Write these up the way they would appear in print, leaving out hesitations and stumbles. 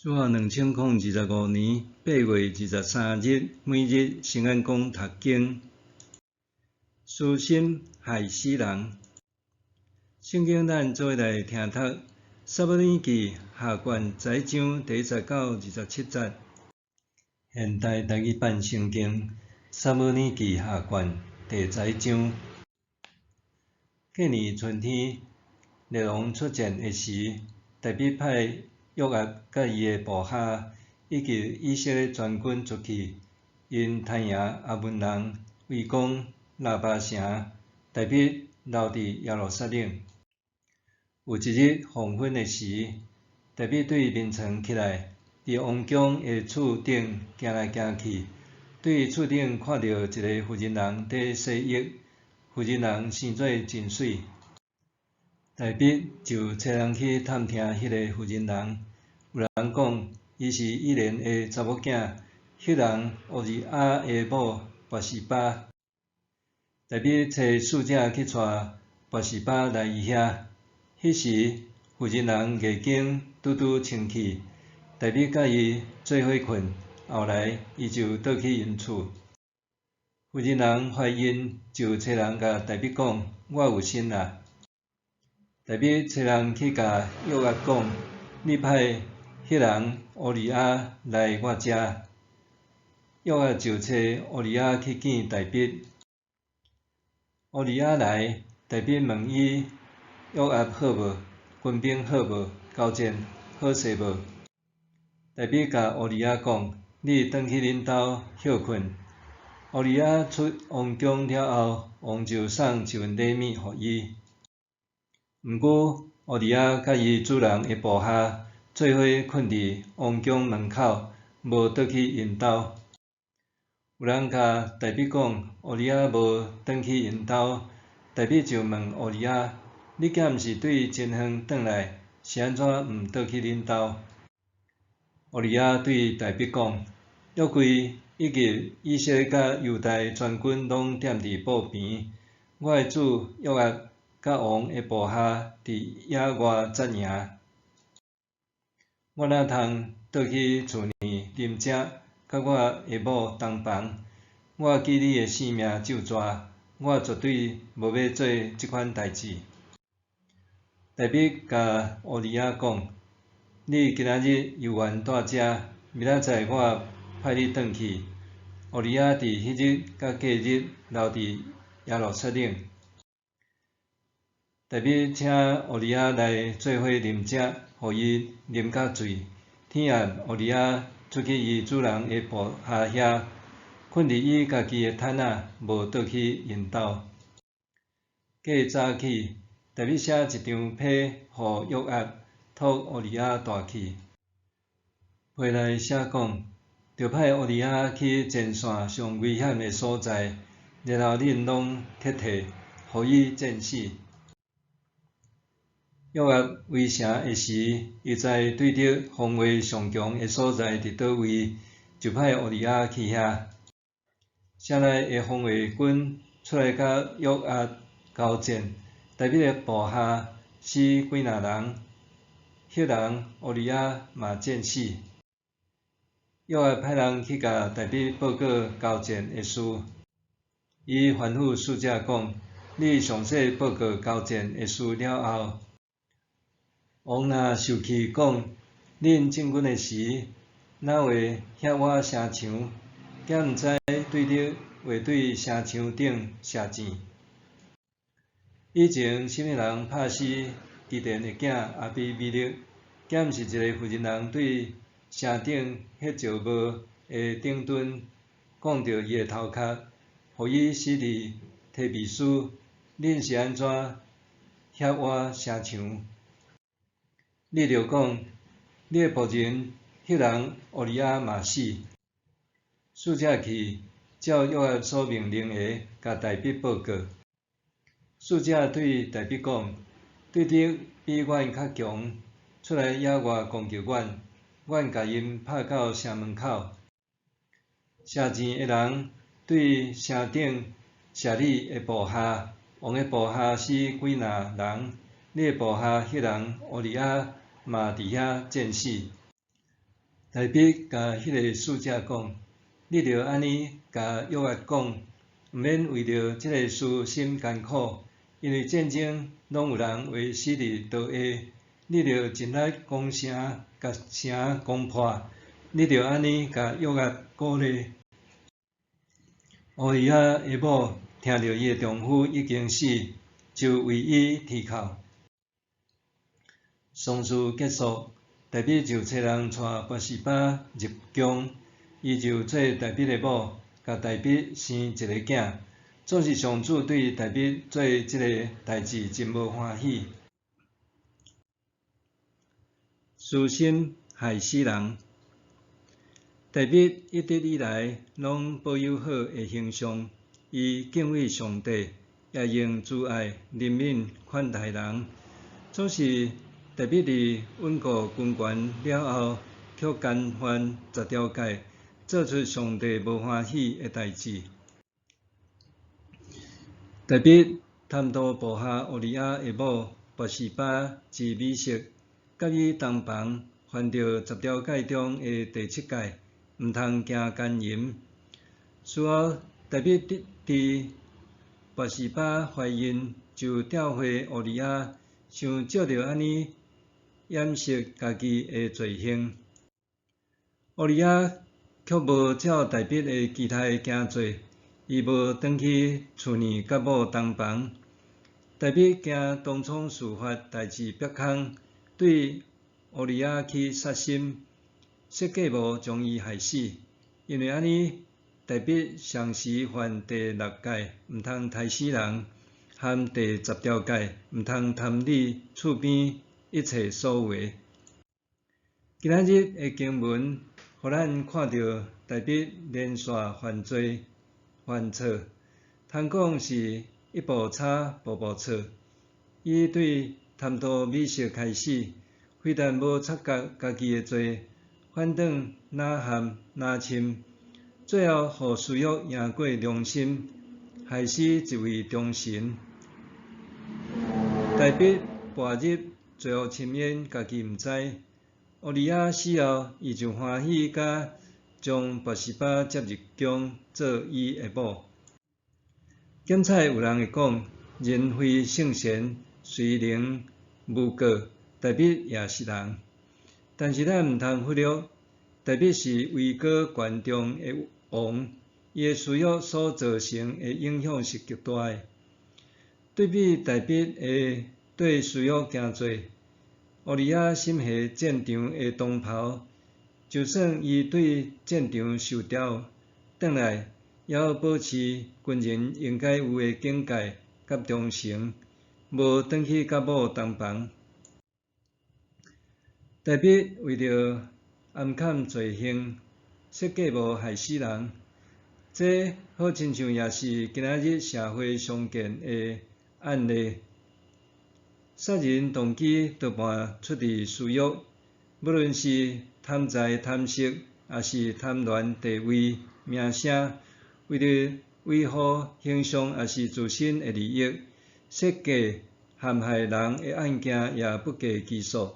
主后2025年8月23日，每日圣安宫读经，私心害死人。圣经咱做来听读，撒母耳记下卷十章第19、27节。现代台语版圣经撒母耳记下卷第10章。过年春天，列王出战的时，大卫派约押甲伊的部下以及以色列全军出去，因赚赢阿门人，围攻拉巴城。大卫留伫耶路撒冷。有一日黄昏的时，大卫对面床起来，伫王宫的厝顶行来行去，对厝顶看到一个妇人人伫洗浴，妇人人生做真水。大卫就找人去探听迄个妇人人，有人讲伊是以莲的查某囝，迄人乌利亚的某拔示巴。大卫找使者去带拔示巴来伊遐。迄时妇人人月经拄拄清气，大卫甲伊做伙困，后来伊就倒去因厝。妇人人怀孕，就找人甲大卫讲：“我有生啦。”大卫找人去甲约押讲：“你派迄人乌利亚来我遮。”约押就找乌利亚去见大卫。乌利亚来，大卫问伊：约押好无？军兵好无？交战好势无？大卫甲乌利亚讲：“你转去恁兜歇困。”乌利亚出王宫了后，王就送一份礼物予伊。毋过，乌利亚甲伊主人的部下做伙困伫王宫门口，无倒去因兜。有人甲大卫讲，乌利亚无转去因兜，大卫就问乌利亚：“你敢毋是对真远转来？是安怎毋倒去恁兜？”乌利亚对大卫讲：“约柜以及以色列甲犹大全军拢踮伫布边，我的主约押甲王的部下伫野外扎营。我哪通倒去厝里啉食，甲我的某同房？我记你的性命就绝，我绝对无要做即款代志。”大卫甲乌利亚讲：“你今仔日犹原住遮，明仔载我派你转去。”乌利亚伫迄日甲隔日留伫耶路撒冷。大卫请乌利亚来做伙啉食，互伊啉甲醉。天暗，乌利亚出去伊主人的部下遐，困伫伊家己的毯仔，无倒去因兜。过早起，大卫写一张批互约押，托乌利亚带去。批内写讲：“着派乌利亚去前线上危险的所在，然后恁拢铁蹄，互伊战死。”约押围城的时，伊知对着防卫上强的所在伫倒位，就派乌利亚去遐。城内的防卫军出来甲约押交战，大卫的部下死几若人，迄人乌利亚嘛战死。约押派人去甲大卫报告交战的事，伊吩咐使者讲：“你详细报告交战的事了后，王若受气讲，恁进军的时，哪会遐我城墙，敢毋知对着话对城墙顶射箭？以前什么人拍死基甸的囝阿比米勒，敢毋是一个妇人人对城顶迄石帽的顶墩讲着伊的头壳，互伊死伫提比斯？恁是安怎遐我城墙？你着讲，你的仆人迄人乌利亚嘛死。”使者去照约押所命令的，甲大卫报告。使者对大卫讲：“对着比阮较强出来野外攻击阮，阮甲因拍到城门口。射箭的人对城顶射你的部下，王的部下死几若人，你的部下迄人乌利亚嘛伫遐战死。”大比甲迄个使者讲：你着安尼甲约押讲，毋免为着即个事心艰苦，因为战争拢有人会死伫刀下，你着尽力攻城，甲城攻破。你着安尼甲约押鼓励。乌利亚的某听到伊的丈夫已经死，就为伊祈求。丧事结束，大比就找人带拔示巴入宫，伊就做大比的某，甲大比生一个囝。总是上主对大比做即个代志真无欢喜。私心害死人。大比一直以来拢保有好的形象，伊敬畏上帝，也用慈爱、怜悯款待人。总是大比伫稳固军权了后，却干犯十条戒，做出上帝无欢喜的代志。大比贪图部下乌利亚的某拔示巴之美色，甲伊同房，犯着十条戒中的第7戒，毋通行奸淫。事后，大比伫拔示巴怀孕，就调回乌利亚，想照着安尼掩饰家己的罪行。乌利亚却无照大比的期待行做，伊无转去厝里甲某同房。大比惊东窗事发代志曝空，对乌利亚去杀心，设计谋将伊害死。因为安尼，大比常时犯第6戒，毋通杀死人，和第10条戒，毋通贪你厝边一切所为。今仔日的经文，互咱看到大比连续犯罪犯错，通讲是一步差步步错。伊对贪图美色开始，非但无察觉家己的罪，反倒哪含哪深，最后互私欲赢过良心，害死一位忠臣。大比跋入最后深渊，家己毋知。乌利亚死后，伊就欢喜甲将拔示巴接入宫，做伊的某。检采有人会讲，人非圣贤，虽能诬告，大比也是人。但是咱毋通忽略，大比是位高权重的王，伊的私欲所造成的影响是极大的。对比大比的对私欲行罪，乌利亚身系战场的同袍，就算伊对战场受调，转来也要保持军人应该有的警戒甲忠诚，无转去甲某同房。大比为着暗藏罪行，设计谋害死人，这好亲像也是今仔日社会常见的案例。杀人动机多半出自私欲，无论是贪财贪色，还是贪恋地位名声，为着维护形象，还是自身的利益，设计陷害人的案件也不计其数。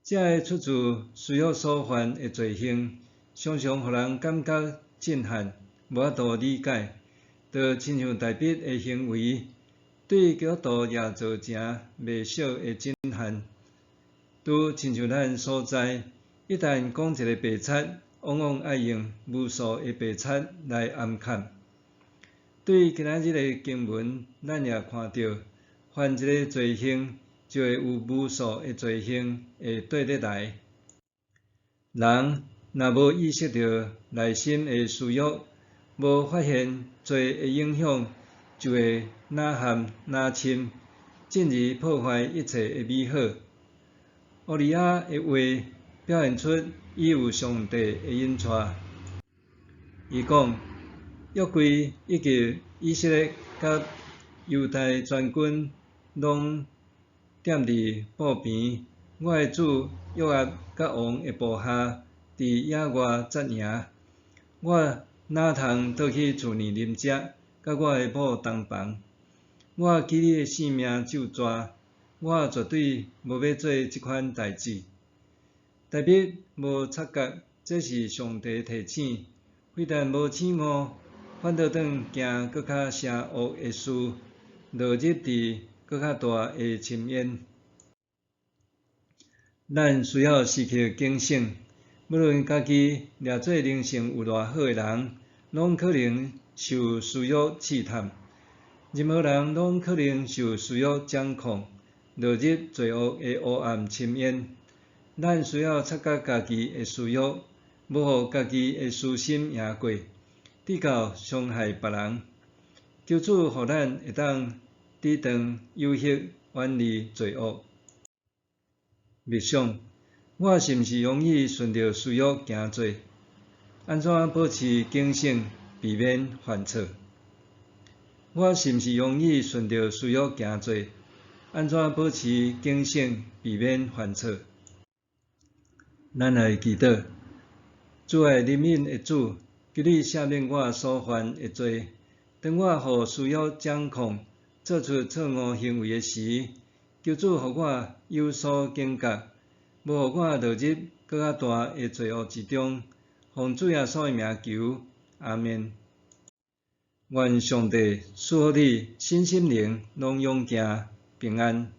这个出自私欲所犯的罪行，常常互人感觉震撼，无法度理解，就亲像大比的行为，对基督徒也造成袂小的震撼。拄亲像咱所知，一旦讲一个白贼，往往爱用无数的白贼来暗藏。对今仔日的经文，咱也看到，犯一个罪行，就会有无数的罪行会对得来。人若无意识到内心的私欲，无发现罪的影响，就会哪含哪深，进而破坏一切的美好。乌利亚的话表现出伊有上帝的引带。伊讲：约柜以及以色列甲犹太全军拢踮伫布边，我的主约押甲王的部下伫野外扎营，我哪通倒去厝里啉食，甲我的某同房？我记你的性命咒抓，我绝对无要做即款代志。代笔无察觉，这是上帝提醒，非但无醒悟，反倒当行搁较邪恶的事，落入伫搁较大的深渊。咱需要时刻警醒，无论家己掠做人性有偌好的人，拢可能受私欲试探。任何人拢可能受私欲掌控，落入罪恶的黑暗深渊。咱需要察觉家己的私欲，无互家己的私心赢过，直到伤害别人。求主互咱会当抵挡诱惑，远离罪恶。默想，我是毋是容易顺着私欲行做？安怎保持警醒，避免犯错？我是毋是容易顺着私欲行做？安怎保持警醒，避免犯错？咱来祈祷，主爱怜悯的主，求你赦免我所犯的罪。当我互私欲掌控，做出错误行为的时，求主互我有所警觉，无互我落入搁较大的罪恶之中。奉主耶稣的名求，阿们。愿上帝赐予你身心灵拢永行平安。